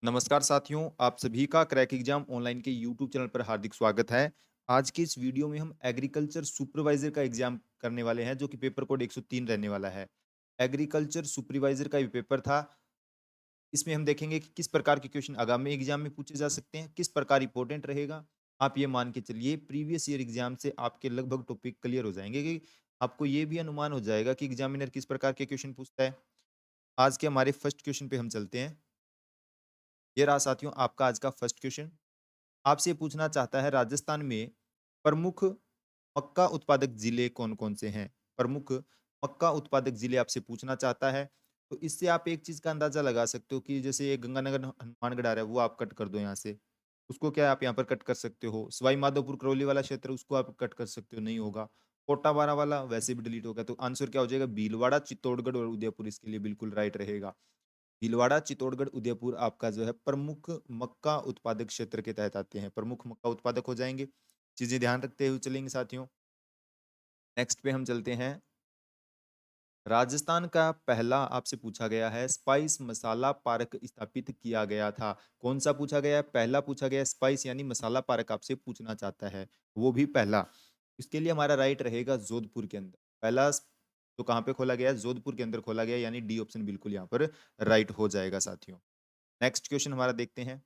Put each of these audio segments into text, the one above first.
नमस्कार साथियों, आप सभी का क्रैक एग्जाम ऑनलाइन के यूट्यूब चैनल पर हार्दिक स्वागत है। आज की इस वीडियो में हम एग्रीकल्चर सुपरवाइजर का एग्जाम करने वाले हैं जो कि पेपर कोड 103 रहने वाला है। एग्रीकल्चर सुपरवाइजर का ये पेपर था। इसमें हम देखेंगे कि किस प्रकार के क्वेश्चन आगामी एग्जाम में पूछे जा सकते हैं, किस प्रकार इंपॉर्टेंट रहेगा। आप ये मान के चलिए प्रीवियस ईयर एग्जाम से आपके लगभग टॉपिक क्लियर हो जाएंगे कि आपको ये भी अनुमान हो जाएगा कि एग्जामिनर किस प्रकार के क्वेश्चन पूछता है। आज के हमारे फर्स्ट क्वेश्चन पे हम चलते हैं। ये रहा साथियों आपका आज का फर्स्ट क्वेश्चन। आपसे पूछना चाहता है राजस्थान में प्रमुख मक्का उत्पादक जिले कौन-कौन से हैं? प्रमुख मक्का उत्पादक जिले आपसे पूछना चाहता है। तो इससे आप एक चीज़ का अंदाज़ा लगा सकते हो कि जैसे ये गंगानगर हनुमानगढ़ आ रहा है वो आप कट कर दो यहाँ से। उसको क्या है आप यहाँ पर कट कर सकते हो। सवाई माधोपुर करौली वाला क्षेत्र उसको आप कट कर सकते हो, नहीं होगा। कोटा बारा वाला वैसे भी डिलीट होगा। तो आंसर क्या हो जाएगा? भीलवाड़ा, चित्तौड़गढ़ और उदयपुर इसके लिए बिल्कुल राइट रहेगा। भीलवाड़ा, चित्तौड़गढ़, उदयपुर आपका जो है प्रमुख मक्का उत्पादक क्षेत्र के तहत आते हैं। प्रमुख मक्का उत्पादक हो जाएँगे। चीज़ें ध्यान रखते हुए चलेंगे साथियों। नेक्स्ट पे हम चलते हैं। राजस्थान का पहला आपसे पूछा गया है स्पाइस मसाला पार्क स्थापित किया गया था। कौन-सा पूछा गया है? पहला पूछा गया है स्पाइस यानी मसाला पार्क आपसे पूछना चाहता है, वो भी पहला। इसके लिए हमारा राइट रहेगा जोधपुर के अंदर। पहला तो कहाँ पे खोला गया है? जोधपुर के अंदर खोला गया है यानी डी ऑप्शन बिल्कुल यहाँ पर राइट हो जाएगा साथियों। नेक्स्ट क्वेश्चन हमारा देखते हैं।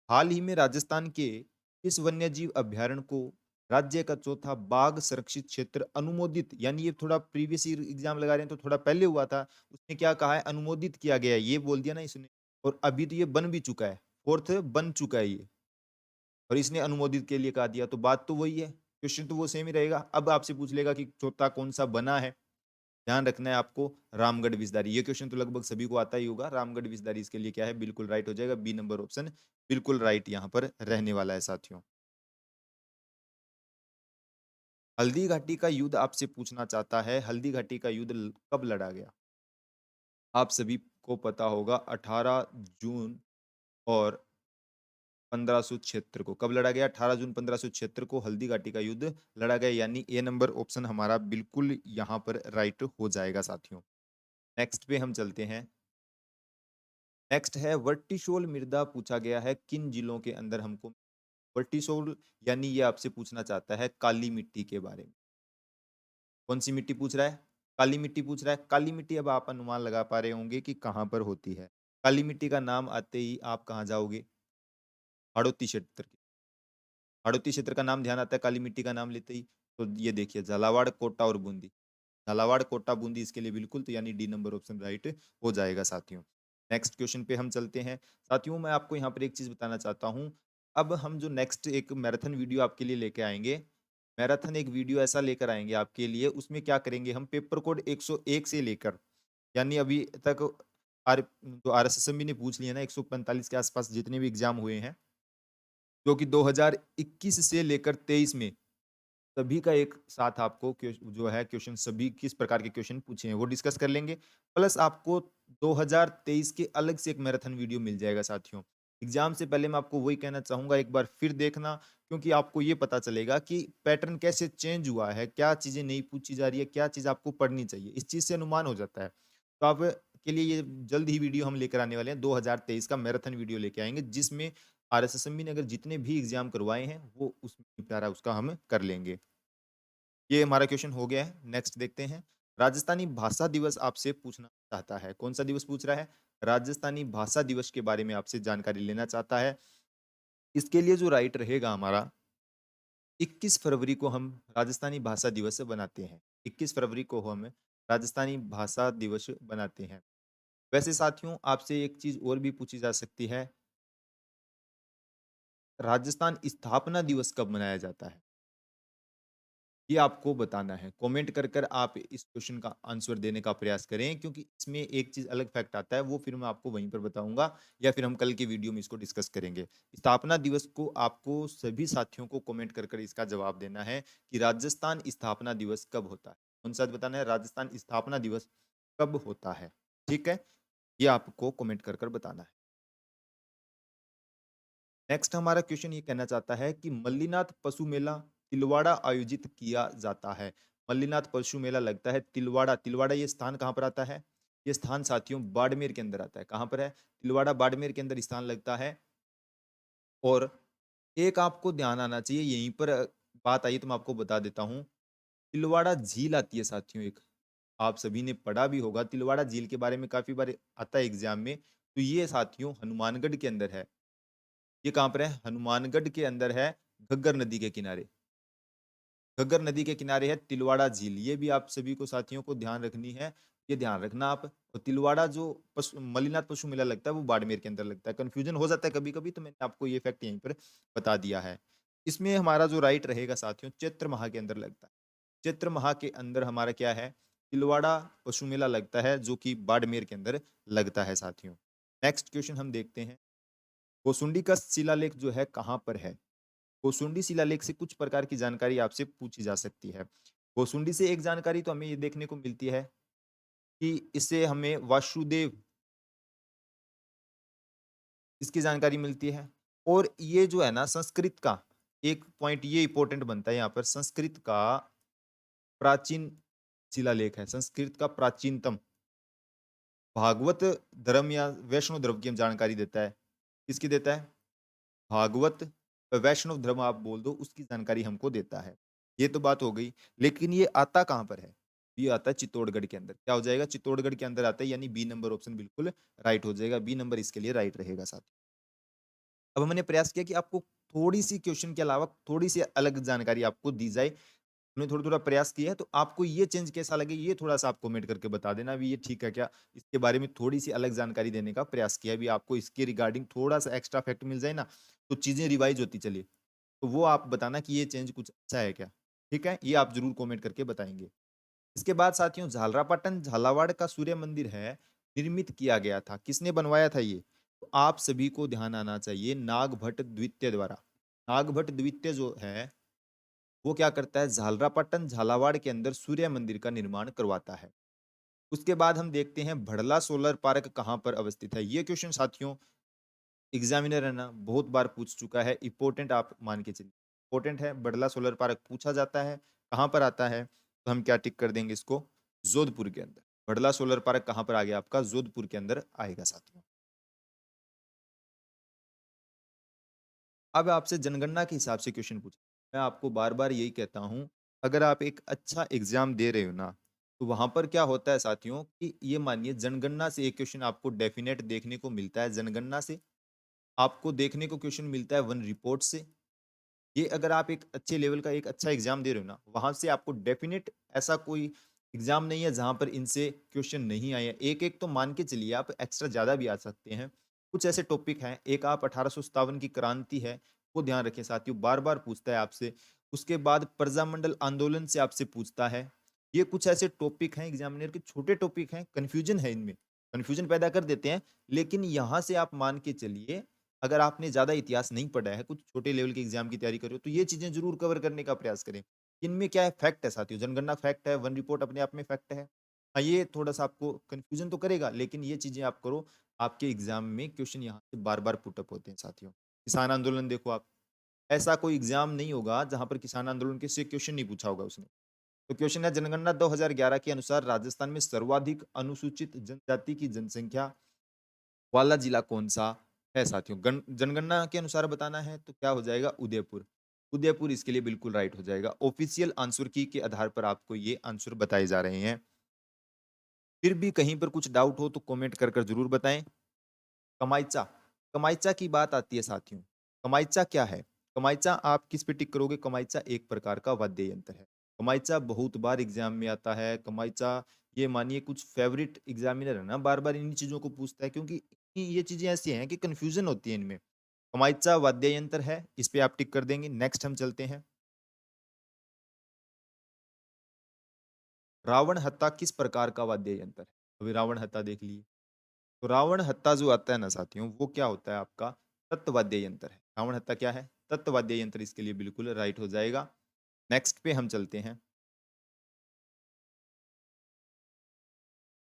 हाल ही में राजस्थान के किस वन्यजीव अभयारण्य को राज्य का चौथा बाघ संरक्षित क्षेत्र अनुमोदित, यानी ये थोड़ा प्रीवियस ईयर एग्जाम लगा रहे हैं तो थोड़ा पहले हुआ था। उसने क्या कहा है? अनुमोदित किया गया है, ये बोल दिया ना इसने। और अभी तो ये बन भी चुका है, फोर्थ बन चुका है ये। और इसने अनुमोदित के लिए कहा दिया, तो बात तो वही है, क्वेश्चन तो वो सेम ही रहेगा। अब आपसे पूछ लेगा कि चौथा कौन सा बना है। ध्यान रखना है आपको। रामगढ़ विजदारी, ये क्वेश्चन तो लगभग सभी को आता ही होगा। रामगढ़ विजदारी इसके लिए क्या है? बिल्कुल राइट हो जाएगा। बी नंबर ऑप्शन बिल्कुल राइट यहाँ पर रहने वाला है साथियों। हल्दी घाटी का युद्ध आपसे पूछना चाहता है। हल्दी घाटी का युद्ध कब लड़ा गया? आप सभी को पता होगा 18 जून और 1576 को। कब लड़ा गया? 18 जून 1576 को हल्दी घाटी का युद्ध लड़ा गया, यानी ए नंबर ऑप्शन हमारा बिल्कुल यहाँ पर राइट हो जाएगा साथियों। नेक्स्ट पे हम चलते हैं। नेक्स्ट है वर्टिशोल मृदा पूछा गया है किन जिलों के अंदर हमको। वर्टिशोल यानी ये आपसे पूछना चाहता है काली मिट्टी के बारे में। कौन सी मिट्टी पूछ रहा है? काली मिट्टी पूछ रहा है। काली मिट्टी अब आप अनुमान लगा पा रहे होंगे कि कहाँ पर होती है। काली मिट्टी का नाम आते ही आप कहाँ जाओगे? हाड़ौती क्षेत्र के। हाड़ौती क्षेत्र का नाम ध्यान आता है काली मिट्टी का नाम लेते ही। तो ये देखिए झालावाड़, कोटा और बूंदी। झालावाड़, कोटा, बूंदी इसके लिए बिल्कुल, तो यानी डी नंबर ऑप्शन राइट हो जाएगा साथियों। नेक्स्ट क्वेश्चन पे हम चलते हैं। साथियों मैं आपको यहाँ पर एक चीज़ बताना चाहता हूँ। अब हम जो नेक्स्ट एक मैराथन वीडियो आपके लिए लेके आएँगे, मैराथन एक वीडियो ऐसा लेकर आएँगे आपके लिए, उसमें क्या करेंगे हम पेपर कोड 101 से लेकर, यानी अभी तक जो आरएसएसएम ने पूछ लिया ना 145 के आसपास जितने भी एग्ज़ाम हुए हैं, जो कि 2021 से लेकर 23 में सभी का एक साथ आपको जो है क्वेश्चन, सभी किस प्रकार के क्वेश्चन पूछे हैं वो डिस्कस कर लेंगे। प्लस आपको 2023 के अलग से एक मैराथन वीडियो मिल जाएगा साथियों। एग्जाम से पहले मैं आपको वही कहना चाहूंगा, एक बार फिर देखना, क्योंकि आपको ये पता चलेगा कि पैटर्न कैसे चेंज हुआ है, क्या चीजें नहीं पूछी जा रही है, क्या चीज आपको पढ़नी चाहिए, इस चीज से अनुमान हो जाता है। तो आप के लिए ये जल्द ही वीडियो हम लेकर आने वाले हैं। 2023 का मैराथन वीडियो लेके आएंगे जिसमें आरएसएसएम ने अगर जितने भी एग्जाम करवाए हैं वो उसमें प्यारा उसका हम कर लेंगे। ये हमारा क्वेश्चन हो गया है। नेक्स्ट देखते हैं। राजस्थानी भाषा दिवस आपसे पूछना चाहता है। कौन सा दिवस पूछ रहा है? राजस्थानी भाषा दिवस के बारे में आपसे जानकारी लेना चाहता है। इसके लिए जो राइट रहेगा हमारा, 21 फरवरी को हम राजस्थानी भाषा दिवस बनाते हैं। 21 फरवरी को हम राजस्थानी भाषा दिवस बनाते हैं। वैसे साथियों आपसे एक चीज और भी पूछी जा सकती है, राजस्थान स्थापना दिवस कब मनाया जाता है? ये आपको बताना है। कमेंट कर कर आप इस क्वेश्चन का आंसर देने का प्रयास करें, क्योंकि इसमें एक चीज़ अलग फैक्ट आता है, वो फिर मैं आपको वहीं पर बताऊँगा या फिर हम कल के वीडियो में इसको डिस्कस करेंगे। स्थापना दिवस को आपको सभी साथियों को कमेंट कर कर इसका जवाब देना है कि राजस्थान स्थापना दिवस कब होता है? कौन-सा बताना है? राजस्थान स्थापना दिवस कब होता है? ठीक है? ये आपको कमेंट कर कर बताना है। नेक्स्ट हमारा क्वेश्चन ये कहना चाहता है कि मल्लीनाथ पशु मेला तिलवाड़ा आयोजित किया जाता है। मल्लीनाथ पशु मेला लगता है तिलवाड़ा। तिलवाड़ा ये स्थान कहाँ पर आता है? ये स्थान साथियों बाड़मेर के अंदर आता है। कहाँ पर है? तिलवाड़ा बाड़मेर के अंदर स्थान लगता है। और एक आपको ध्यान आना चाहिए यहीं पर बात आई तो मैं आपको बता देता हूँ। तिलवाड़ा झील आती है साथियों एक। आप सभी ने पढ़ा भी होगा तिलवाड़ा झील के बारे में काफ़ी बार आता है एग्ज़ाम में। तो ये साथियों हनुमानगढ़ के अंदर है। ये कहाँ पर है? हनुमानगढ़ के अंदर है, घग्गर नदी के किनारे। घग्गर नदी के किनारे है तिलवाड़ा झील। ये भी आप सभी को साथियों को ध्यान रखनी है। ये ध्यान रखना आप। और तिलवाड़ा जो पशु मल्लिनाथ पशु मेला लगता है वो बाड़मेर के अंदर लगता है। कन्फ्यूजन हो जाता है कभी-कभी तो मैंने आपको ये फैक्ट यहीं पर बता दिया है। इसमें हमारा जो राइट रहेगा साथियों चैत्र माह के अंदर लगता है। चैत्र माह के अंदर हमारा क्या है? तिलवाड़ा पशु मेला लगता है जो कि बाड़मेर के अंदर लगता है साथियों। नेक्स्ट क्वेश्चन हम देखते हैं। कोसुंडी का शिलालेख जो है कहाँ पर है? कोसुंडी शिलालेख से कुछ प्रकार की जानकारी आपसे पूछी जा सकती है। कोसुंडी से एक जानकारी तो हमें ये देखने को मिलती है कि इससे हमें वासुदेव इसकी जानकारी मिलती है। और ये जो है ना संस्कृत का एक पॉइंट ये इंपॉर्टेंट बनता है यहाँ पर संस्कृत का प्राचीन शिलालेख है। संस्कृत का प्राचीनतम भागवत धर्म या वैष्णव धर्म की हम जानकारी देता है। किसकी देता है? भागवत वैष्णव धर्म आप बोल दो उसकी जानकारी हमको देता है। ये तो बात हो गई। लेकिन ये आता कहाँ पर है? ये आता है चित्तौड़गढ़ के अंदर। क्या हो जाएगा? चित्तौड़गढ़ के अंदर आता है यानी बी नंबर ऑप्शन बिल्कुल राइट हो जाएगा। बी नंबर इसके लिए राइट रहेगा साथ। अब हमने प्रयास किया कि आपको थोड़ी सी क्वेश्चन के अलावा थोड़ी सी अलग जानकारी आपको दी जाए। हमने थोड़ा-थोड़ा प्रयास किया है तो आपको ये चेंज कैसा लगे ये थोड़ा-सा आप कमेंट करके बता देना अभी ये ठीक है क्या? इसके बारे में थोड़ी-सी अलग जानकारी देने का प्रयास किया है। अभी आपको इसके रिगार्डिंग थोड़ा-सा एक्स्ट्रा फैक्ट मिल जाए ना, तो चीज़ें रिवाइज़ होती चली। तो वो आप बताना कि ये चेंज कुछ अच्छा है क्या? ठीक है? ये आप ज़रूर कमेंट करके बताएँगे। इसके बाद साथियों झालरापाटन झालावाड़ का सूर्य मंदिर है, निर्मित किया गया था। किसने बनवाया था ये? तो आप सभी को ध्यान आना चाहिए नागभट्ट द्वितीय द्वारा। नागभट्ट द्वितीय जो है वो क्या करता है झालरापाटन झालावाड़ के अंदर सूर्य मंदिर का निर्माण करवाता है। उसके बाद हम देखते हैं भड़ला सोलर पार्क कहाँ पर अवस्थित है। ये क्वेश्चन साथियों एग्जामिनर है ना बहुत बार पूछ चुका है। इंपॉर्टेंट आप मान के चलिए इंपॉर्टेंट है। भड़ला सोलर पार्क पूछा जाता है कहाँ पर आता है तो हम क्या टिक कर देंगे इसको जोधपुर के अंदर। भड़ला सोलर पार्क कहाँ पर आ गया आपका जोधपुर के अंदर आएगा साथियों। अब आपसे जनगणना के हिसाब से क्वेश्चन पूछा। मैं आपको बार-बार यही कहता हूँ, अगर आप एक अच्छा एग्ज़ाम दे रहे हो ना, तो वहाँ पर क्या होता है साथियों कि ये मानिए जनगणना से एक क्वेश्चन आपको डेफ़िनेट देखने को मिलता है जनगणना से, आपको देखने को क्वेश्चन मिलता है वन रिपोर्ट से। ये अगर आप एक अच्छे लेवल का एक अच्छा एग्जाम दे रहे हो ना, वहाँ से आपको डेफिनिट ऐसा कोई एग्जाम नहीं है जहाँ पर इनसे क्वेश्चन नहीं आए हैं। एक-एक तो मान के चलिए आप एक्स्ट्रा ज़्यादा भी आ सकते हैं। कुछ ऐसे टॉपिक हैं, एक आप 1857 की क्रांति है, वो ध्यान रखें साथियों, बार-बार पूछता है आपसे। उसके बाद प्रजामंडल आंदोलन से आपसे पूछता है। ये कुछ ऐसे टॉपिक हैं एग्जामिनर के छोटे टॉपिक हैं, कन्फ्यूजन है इनमें, कन्फ्यूजन पैदा कर देते हैं। लेकिन यहाँ से आप मान के चलिए अगर आपने ज़्यादा इतिहास नहीं पढ़ा है, कुछ छोटे लेवल के एग्ज़ाम की तैयारी कर रहे हो, तो ये चीज़ें ज़रूर कवर करने का प्रयास करें। इनमें क्या है फैक्ट है साथियों, जनगणना फैक्ट है, वन रिपोर्ट अपने आप में फैक्ट है। हाँ, ये थोड़ा-सा आपको कन्फ्यूज़न तो करेगा, लेकिन ये चीज़ें आप करो, आपके एग्ज़ाम में क्वेश्चन यहाँ से बार-बार पुट अप होते हैं साथियों। किसान आंदोलन देखो आप, ऐसा कोई एग्ज़ाम नहीं होगा जहाँ पर किसान आंदोलन के से क्वेश्चन नहीं पूछा होगा उसने। तो क्वेश्चन है जनगणना 2011 के अनुसार राजस्थान में सर्वाधिक अनुसूचित जनजाति की जनसंख्या वाला जिला कौन-सा है साथियों? जनगणना के अनुसार बताना है तो क्या हो जाएगा उदयपुर। उदयपुर इसके लिए बिल्कुल राइट हो जाएगा। ऑफिशियल आंसर की के आधार पर आपको ये आंसर बताए जा रहे हैं। फिर भी कहीं पर कुछ डाउट हो तो कमेंट कर कर ज़रूर बताएँ। कमाइचा, कमाइचा की बात आती है साथियों। कमाइचा क्या है? कमाइचा आप किस पे टिक करोगे? कमाइचा एक प्रकार का वाद्य यंत्र है। कमाइचा बहुत बार एग्ज़ाम में आता है। कमाइचा ये मानिए कुछ फेवरेट एग्ज़ामिनर है ना बार-बार इन्हीं चीज़ों को पूछता है क्योंकि ये चीज़ें ऐसी हैं कि कन्फ्यूज़न होती है इनमें। कमाइचा वाद्य यंत्र है, इस पे आप टिक कर देंगे। नेक्स्ट हम चलते हैं। रावण हत्ता किस प्रकार का वाद्य यंत्र है? अभी रावण हत्ता देख लिए। तो रावण हत्ता जो आता है ना साथियों, वो क्या होता है आपका तत्वाद्य यंत्र है। रावण हत्ता क्या है? तत्वाद्य यंत्र इसके लिए बिल्कुल राइट हो जाएगा। नेक्स्ट पे हम चलते हैं।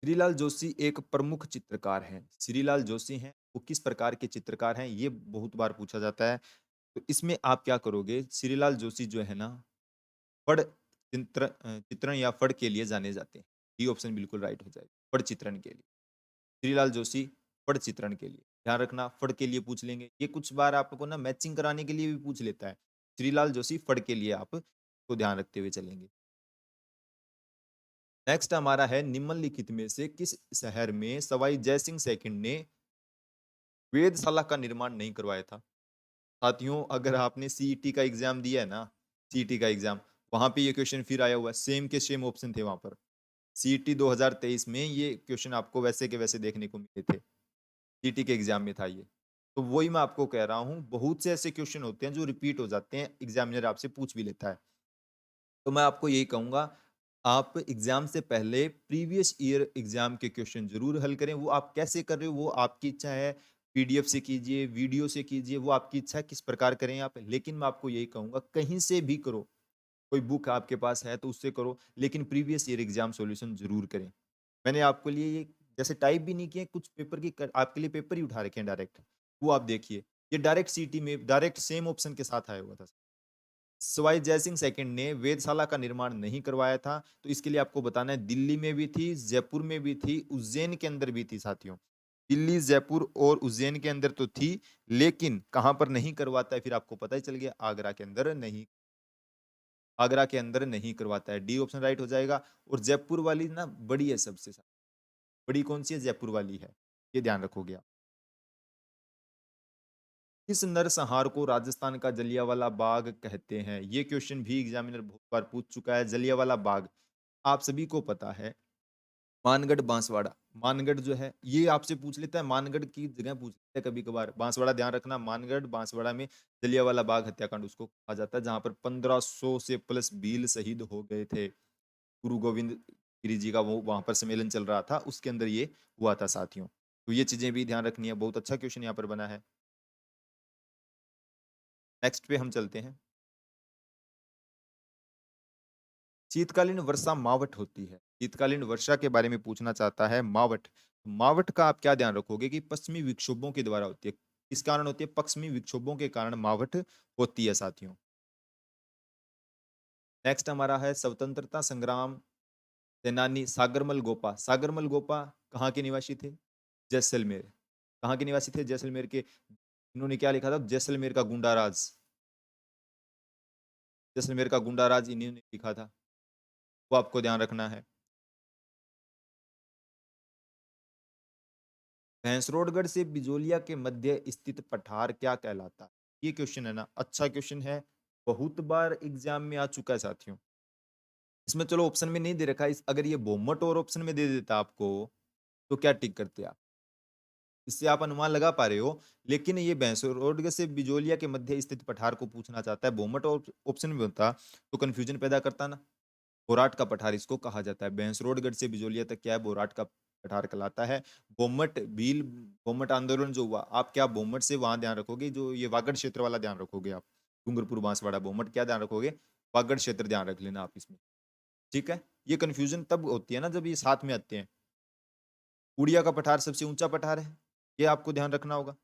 श्रीलाल जोशी एक प्रमुख चित्रकार हैं। श्रीलाल जोशी हैं, वो किस प्रकार के चित्रकार हैं? ये बहुत बार पूछा जाता है। तो इसमें आप क्या करोगे? श्रीलाल जोशी जो है ना, फड़ चित्रण या फड़ के लिए जाने जाते हैं। ये ऑप्शन बिल्कुल राइट हो जाएगा, फड़ चित्रण के लिए। श्रीलाल जोशी फड़ चित्रण के लिए। ध्यान रखना फड़ के लिए पूछ लेंगे। ये कुछ बार आपको ना मैचिंग कराने के लिए भी पूछ लेता है। श्रीलाल जोशी फड़ के लिए आप को ध्यान रखते हुए चलेंगे। नेक्स्ट हमारा है निम्नलिखित में से किस शहर में सवाई जयसिंह सेकंड ने वेधशाला का निर्माण नहीं करवाया था? साथियों अगर आपने सीईटी का एग्जाम दिया है ना, सीईटी का एग्जाम, वहां पे ये क्वेश्चन फिर आया हुआ है, सेम के सेम ऑप्शन थे वहां पर। सीईटी 2023 में ये क्वेश्चन आपको वैसे के वैसे देखने को मिले थे। सीईटी के एग्जाम में था ये। तो वही मैं आपको कह रहा हूँ, बहुत से ऐसे क्वेश्चन होते हैं जो रिपीट हो जाते हैं, एग्जामिनर आपसे पूछ भी लेता है। तो मैं आपको यही कहूंगा, आप एग्जाम से पहले प्रीवियस ईयर एग्जाम के क्वेश्चन जरूर हल करें। वो आप कैसे कर रहे हो वो आपकी इच्छा है, पीडीएफ से कीजिए, वीडियो से कीजिए, वो आपकी इच्छा है किस प्रकार करें आप। लेकिन मैं आपको यही कहूंगा कहीं से भी करो, कोई बुक आपके पास है तो उससे करो, लेकिन प्रीवियस ईयर एग्जाम सॉल्यूशन जरूर करें। मैंने आपके लिए ये जैसे टाइप भी नहीं किए, कुछ पेपर की आपके लिए पेपर ही उठा रखे हैं डायरेक्ट, वो आप देखिए। ये डायरेक्ट सीटी में डायरेक्ट सेम ऑप्शन के साथ आया हुआ था। सवाई जयसिंह सेकंड ने वेधशाला का निर्माण नहीं करवाया था, तो इसके लिए आपको बताना है दिल्ली में भी थी, जयपुर में भी थी, उज्जैन के अंदर भी थी साथियों। दिल्ली, जयपुर और उज्जैन के अंदर तो थी, लेकिन कहां पर नहीं करवाता है फिर आपको पता ही चल गया, आगरा के अंदर नहीं। आगरा के अंदर नहीं करवाता है, डी ऑप्शन राइट हो जाएगा। और जयपुर वाली ना बड़ी है सबसे, बड़ी कौन सी है? जयपुर वाली है, ये ध्यान रखोगे आप। किस नरसंहार को राजस्थान का जलियांवाला बाग कहते हैं? ये क्वेश्चन भी एग्जामिनर बहुत बार पूछ चुका है। जलियांवाला बाग आप सभी को पता है, मानगढ़ बांसवाड़ा। मानगढ़ जो है ये आपसे पूछ लेता है, मानगढ़ की जगह पूछ लेता है कभी कभार, बांसवाड़ा ध्यान रखना। मानगढ़ बांसवाड़ा में जलियांवाला बाग हत्याकांड उसको कहा जाता है, जहां पर 1500 से प्लस भील शहीद हो गए थे। गुरु गोविंद गिरी जी का वो वहां पर सम्मेलन चल रहा था, उसके अंदर ये हुआ था साथियों। तो ये चीजें भी ध्यान रखनी है। बहुत अच्छा क्वेश्चन यहाँ पर बना है। नेक्स्ट पे हम चलते हैं। शीतकालीन वर्षा मावट होती है। शीतकालीन वर्षा के बारे में पूछना चाहता है मावट। मावट का आप क्या ध्यान रखोगे कि पश्चिमी विक्षोभों के द्वारा होती है। किस कारण होती है? पश्चिमी विक्षोभों के कारण मावट होती है साथियों। नेक्स्ट हमारा है स्वतंत्रता संग्राम सेनानी सागरमल गोपा। सागरमल गोपा कहाँ के निवासी थे? जैसलमेर। कहाँ के निवासी थे? जैसलमेर के। इन्होंने क्या लिखा था? जैसलमेर का गुंडा राज। जैसलमेर का गुंडा राज इन्होंने लिखा था, वो आपको ध्यान रखना है। भैंसरोडगढ़ से बिजोलिया के मध्य स्थित पठार क्या कहलाता है? ये क्वेश्चन है ना, अच्छा क्वेश्चन है, बहुत बार एग्जाम में आ चुका है साथियों। इसमें चलो ऑप्शन में नहीं दे रखा है, अगर ये बोमट और ऑप्शन में दे देता आपको तो क्या टिक करते आप? इससे आप अनुमान लगा पा रहे हो। लेकिन ये भैंसरोडगढ़ से बिजोलिया के मध्य स्थित पठार को पूछना चाहता है, बोमट और ऑप्शन में होता तो कंफ्यूजन पैदा करता ना। बोराट का पठार इसको कहा जाता है। भैंसरोडगढ़ से बिजोलिया तक क्या है? बोराट का पठार कहलाता है। बोमट भील, बोमट आंदोलन जो हुआ, आप क्या बोमट से वहां ध्यान रखोगे, जो ये वागड़ क्षेत्र वाला ध्यान रखोगे आप। डूंगरपुर बांसवाड़ा बोमट क्या ध्यान रखोगे? वागड़ क्षेत्र ध्यान रख लेना आप इसमें। ठीक है। ये कंफ्यूजन तब होती है ना जब ये साथ में आते हैं। उड़िया का पठार सबसे ऊंचा पठार है, ये आपको ध्यान रखना होगा।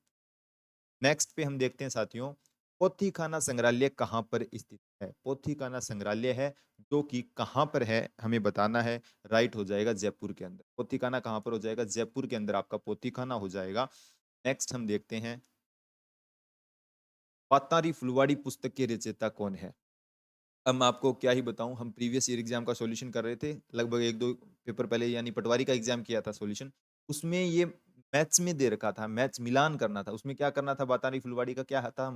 नेक्स्ट पे हम देखते हैं साथियों, पोथी खाना संग्रहालय कहाँ पर स्थित है? पोथी खाना संग्रहालय है जो कि कहाँ पर है हमें बताना है। राइट हो जाएगा जयपुर के अंदर। पोथी खाना कहाँ पर हो जाएगा? जयपुर के अंदर आपका पोथी खाना हो जाएगा। नेक्स्ट हम देखते हैं, पातारी फुलवाड़ी पुस्तक के रचयिता कौन है? अब मैं आपको क्या ही बताऊं, हम प्रीवियस ईयर एग्जाम का सॉल्यूशन कर रहे थे लगभग एक दो पेपर पहले, यानी पटवारी का एग्जाम किया था सॉल्यूशन। उसमें ये मैथ्स में दे रखा था, मैथ्स मिलान करना था। उसमें क्या करना था? बातारी फुलवाड़ी का क्या था,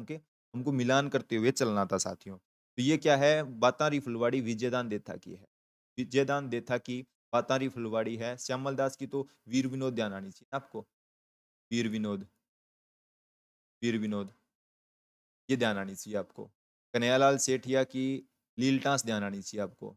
हमको मिलान करते हुए चलना था साथियों। तो ये क्या है? बातारी फुलवाड़ी विजयदान देथा की है। विजयदान देथा की बातारी फुलवाड़ी है। श्यामल दास की तो वीर विनोद ध्यान आनी चाहिए आपको। वीर विनोद, वीर विनोद, ये ध्यान आनी चाहिए आपको। कन्हैयालाल सेठिया की लीलटास ध्यान आनी चाहिए आपको।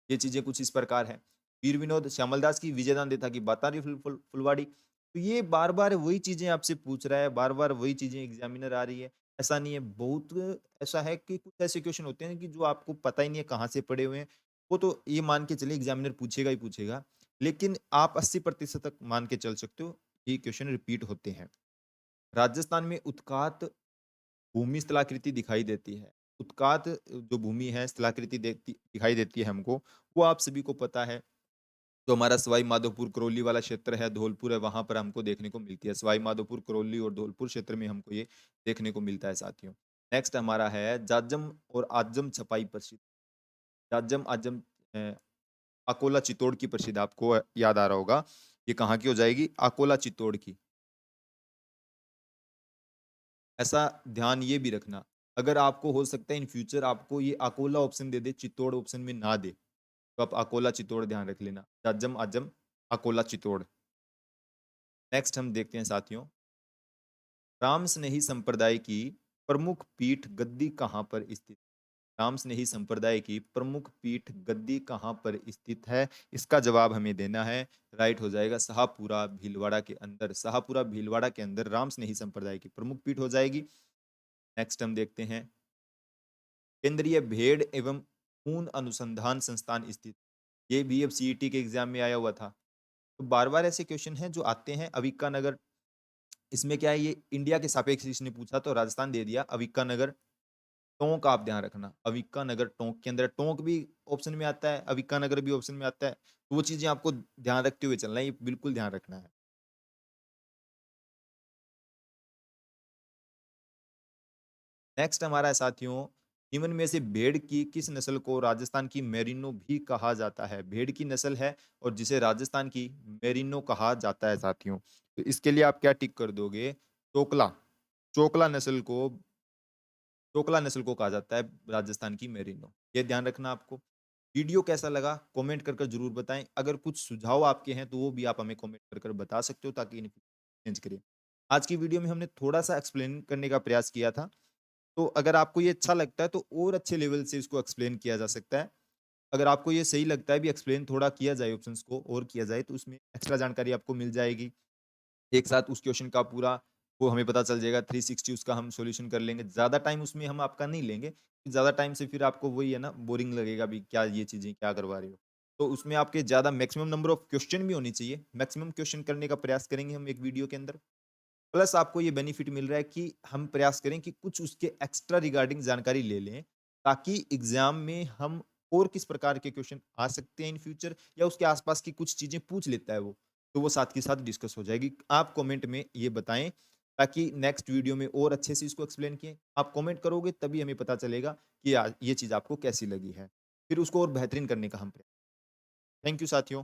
ये चीजें कुछ इस प्रकार है। वीर विनोद, श्यामलदास की विजयदान देथा की बातारी फुलवाड़ी। तो ये बार बार वही चीजें आपसे पूछ रहा है, बार बार वही चीजें एग्जामिनर आ रही है। ऐसा नहीं है, बहुत ऐसा है कि कुछ ऐसे क्वेश्चन होते हैं कि जो आपको पता ही नहीं है कहाँ से पड़े हुए हैं। वो तो ये मान के चलिए एग्जामिनर पूछेगा ही पूछेगा, लेकिन आप 80% तक मान के चल सकते हो ये क्वेश्चन रिपीट होते हैं। राजस्थान में उत्कात भूमि स्थलाकृति दिखाई देती है। उत्कात जो भूमि है स्थलाकृति दिखाई देती है हमको, वो आप सभी को पता है। जो हमारा सवाई माधोपुर, करौली वाला क्षेत्र है, धौलपुर है, वहाँ पर हमको देखने को मिलती है। सवाई माधोपुर, करौली और धौलपुर क्षेत्र में हमको ये देखने को मिलता है साथियों। नेक्स्ट हमारा है जाजम और आजम छपाई प्रसिद्ध। जाजम, आजम अ, अकोला चित्तौड़ की प्रसिद्ध, आपको याद आ रहा होगा। ये कहाँ की हो जाएगी? अकोला चित्तौड़ की। ऐसा ध्यान ये भी रखना, अगर आपको हो सकता है इन फ्यूचर आपको ये अकोला ऑप्शन दे दे, चित्तौड़ ऑप्शन में ना दे, तो आप अकोला चित्तौड़ ध्यान रख लेना। जाजम, आजम, अकोला चित्तौड़। नेक्स्ट हम देखते हैं साथियों, रामस्नेही संप्रदाय की प्रमुख पीठ गद्दी कहाँ पर स्थित? रामस्नेही संप्रदाय की प्रमुख पीठ गद्दी कहाँ पर स्थित है? इसका जवाब हमें देना है। राइट हो जाएगा शाहपुरा भीलवाड़ा के अंदर। शाहपुरा भीलवाड़ा के अंदर रामस्नेही संप्रदाय की प्रमुख पीठ हो जाएगी। नेक्स्ट हम देखते हैं, केंद्रीय भेड़ एवं ऊन अनुसंधान संस्थान स्थित। ये भी अब सीईटी के एग्जाम में आया हुआ था। तो बार बार ऐसे क्वेश्चन हैं जो आते हैं। अविक्का नगर, इसमें क्या है, ये इंडिया के सापेक्ष इसने पूछा तो राजस्थान दे दिया। अविक्का नगर, टोंक आप ध्यान रखना, अविक्का नगर टोंक के अंदर, टोंक भी ऑप्शन में आता है, अविक्का नगर भी ऑप्शन में आता है। तो वो चीजें आपको ध्यान रखते हुए चलना है, ये बिल्कुल ध्यान रखना है। नेक्स्ट हमारा है साथियों, निम्न में से भेड़ की किस नस्ल को राजस्थान की मेरिनो भी कहा जाता है? भेड़ की नस्ल है और जिसे राजस्थान की मेरिनो कहा जाता है साथियों। तो इसके लिए आप क्या टिक कर दोगे? चोकला, चोकला नस्ल को, चोकला नस्ल को कहा जाता है राजस्थान की मेरिनो। ये ध्यान रखना आपको। वीडियो कैसा लगा कमेंट कर कर जरूर बताएं। अगर कुछ सुझाव आपके हैं तो वो भी आप हमें कमेंट कर कर बता सकते हो, ताकि इन चेंज करें। आज की वीडियो में हमने थोड़ा सा एक्सप्लेन करने का प्रयास किया था। तो अगर आपको ये अच्छा लगता है तो और अच्छे लेवल से इसको एक्सप्लेन किया जा सकता है। अगर आपको ये सही लगता है भी एक्सप्लेन थोड़ा किया जाए, ऑप्शंस को और किया जाए, तो उसमें एक्स्ट्रा जानकारी आपको मिल जाएगी। एक साथ उस क्वेश्चन का पूरा वो हमें पता चल जाएगा, 360 उसका हम सॉल्यूशन कर लेंगे। ज़्यादा टाइम उसमें हम आपका नहीं लेंगे, ज़्यादा टाइम से फिर आपको वही है ना, बोरिंग लगेगा भी, क्या ये चीज़ें क्या करवा रहे हो। तो उसमें आपके ज़्यादा मैक्सिमम नंबर ऑफ क्वेश्चन भी होनी चाहिए, मैक्सिमम क्वेश्चन करने का प्रयास करेंगे हम एक वीडियो के अंदर। प्लस आपको ये बेनिफिट मिल रहा है कि हम प्रयास करें कि कुछ उसके एक्स्ट्रा रिगार्डिंग जानकारी ले लें, ताकि एग्जाम में हम और किस प्रकार के क्वेश्चन आ सकते हैं इन फ्यूचर, या उसके आसपास की कुछ चीजें पूछ लेता है वो, तो वो साथ के साथ डिस्कस हो जाएगी। आप कमेंट में ये बताएं, ताकि नेक्स्ट वीडियो में और अच्छे से इसको एक्सप्लेन किए। आप कमेंट करोगे तभी हमें पता चलेगा कि ये चीज आपको कैसी लगी है, फिर उसको और बेहतरीन करने का हम प्रयास। थैंक यू साथियों।